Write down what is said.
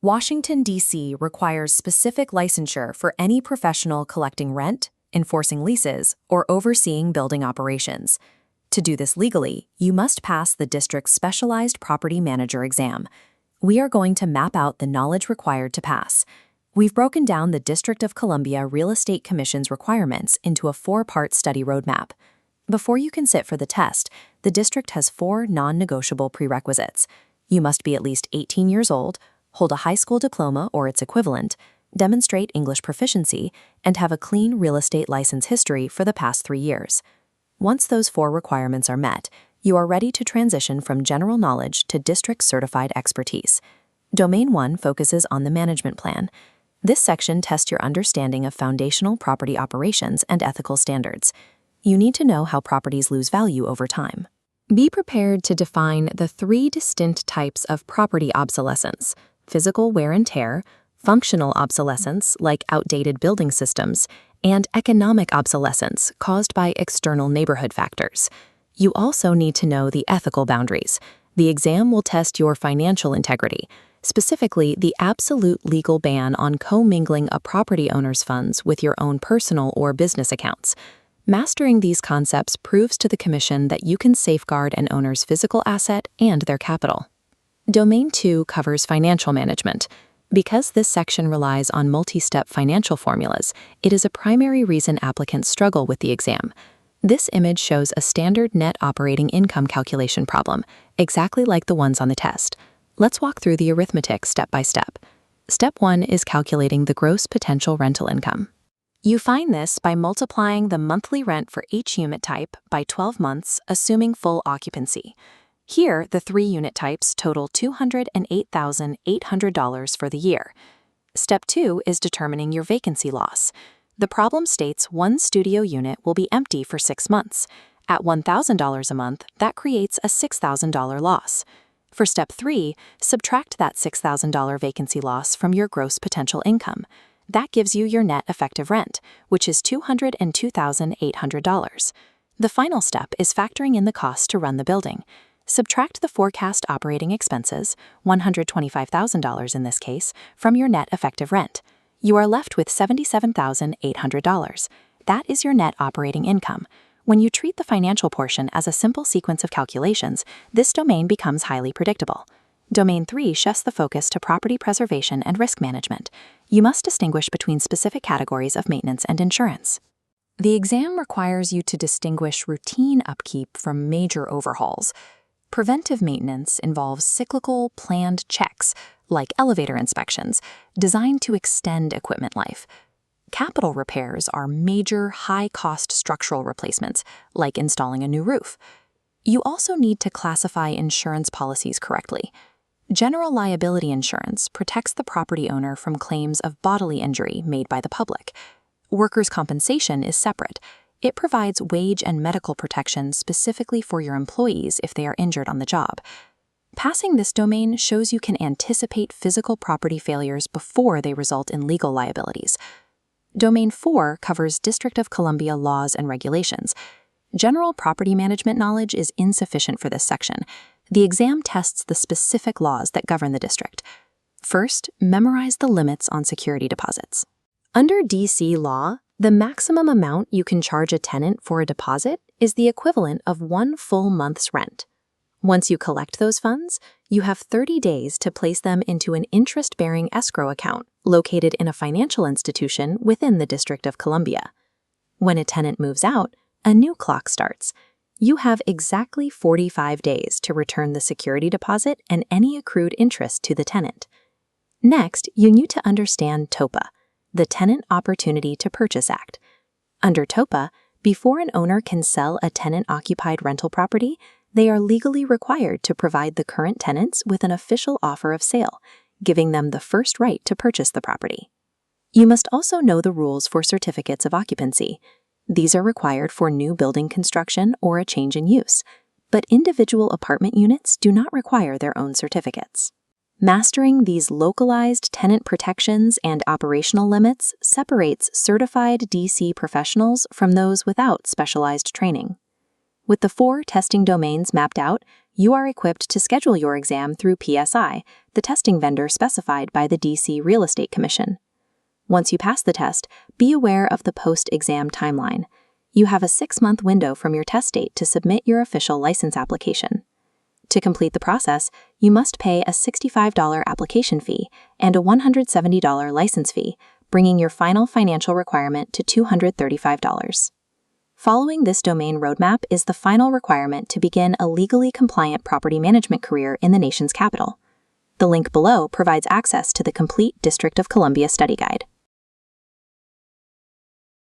Washington, D.C. requires specific licensure for any professional collecting rent, enforcing leases, or overseeing building operations. To do this legally, you must pass the district's specialized property manager exam. We are going to map out the knowledge required to pass. We've broken down the District of Columbia Real Estate Commission's requirements into a 4-part study roadmap. Before you can sit for the test, the district has 4 non-negotiable prerequisites. You must be at least 18 years old, hold a high school diploma or its equivalent, demonstrate English proficiency, and have a clean real estate license history for the past 3 years. Once those 4 requirements are met, you are ready to transition from general knowledge to district-certified expertise. Domain 1 focuses on the management plan. This section tests your understanding of foundational property operations and ethical standards. You need to know how properties lose value over time. Be prepared to define the 3 distinct types of property obsolescence: physical wear and tear, functional obsolescence like outdated building systems, and economic obsolescence caused by external neighborhood factors. You also need to know the ethical boundaries. The exam will test your financial integrity, specifically the absolute legal ban on commingling a property owner's funds with your own personal or business accounts. Mastering these concepts proves to the Commission that you can safeguard an owner's physical asset and their capital. Domain 2 covers financial management. Because this section relies on multi-step financial formulas, it is a primary reason applicants struggle with the exam. This image shows a standard net operating income calculation problem, exactly like the ones on the test. Let's walk through the arithmetic step by step. Step 1 is calculating the gross potential rental income. You find this by multiplying the monthly rent for each unit type by 12 months, assuming full occupancy. Here, the 3 unit types total $208,800 for the year. Step 2 is determining your vacancy loss. The problem states one studio unit will be empty for 6 months. At $1,000 a month, that creates a $6,000 loss. For step 3, subtract that $6,000 vacancy loss from your gross potential income. That gives you your net effective rent, which is $202,800. The final step is factoring in the cost to run the building. Subtract the forecast operating expenses, $125,000 in this case, from your net effective rent. You are left with $77,800. That is your net operating income. When you treat the financial portion as a simple sequence of calculations, this domain becomes highly predictable. Domain 3 shifts the focus to property preservation and risk management. You must distinguish between specific categories of maintenance and insurance. The exam requires you to distinguish routine upkeep from major overhauls. Preventive maintenance involves cyclical, planned checks, like elevator inspections, designed to extend equipment life. Capital repairs are major, high-cost structural replacements, like installing a new roof. You also need to classify insurance policies correctly. General liability insurance protects the property owner from claims of bodily injury made by the public. Workers' compensation is separate. It provides wage and medical protection specifically for your employees if they are injured on the job. Passing this domain shows you can anticipate physical property failures before they result in legal liabilities. Domain 4 covers District of Columbia laws and regulations. General property management knowledge is insufficient for this section. The exam tests the specific laws that govern the district. First, memorize the limits on security deposits. Under D.C. law, the maximum amount you can charge a tenant for a deposit is the equivalent of 1 full month's rent. Once you collect those funds, you have 30 days to place them into an interest-bearing escrow account located in a financial institution within the District of Columbia. When a tenant moves out, a new clock starts. You have exactly 45 days to return the security deposit and any accrued interest to the tenant. Next, you need to understand TOPA, the Tenant Opportunity to Purchase Act. Under TOPA, before an owner can sell a tenant-occupied rental property, they are legally required to provide the current tenants with an official offer of sale, giving them the first right to purchase the property. You must also know the rules for certificates of occupancy. These are required for new building construction or a change in use, but individual apartment units do not require their own certificates. Mastering these localized tenant protections and operational limits separates certified D.C. professionals from those without specialized training. With the 4 testing domains mapped out, You are equipped to schedule your exam through PSI, the testing vendor specified by the DC Real Estate Commission. Once you pass the test, be aware of the post-exam timeline. You have a 6-month window from your test date to submit your official license application. To complete the process, you must pay a $65 application fee and a $170 license fee, bringing your final financial requirement to $235. Following this domain roadmap is the final requirement to begin a legally compliant property management career in the nation's capital. The link below provides access to the complete District of Columbia study guide.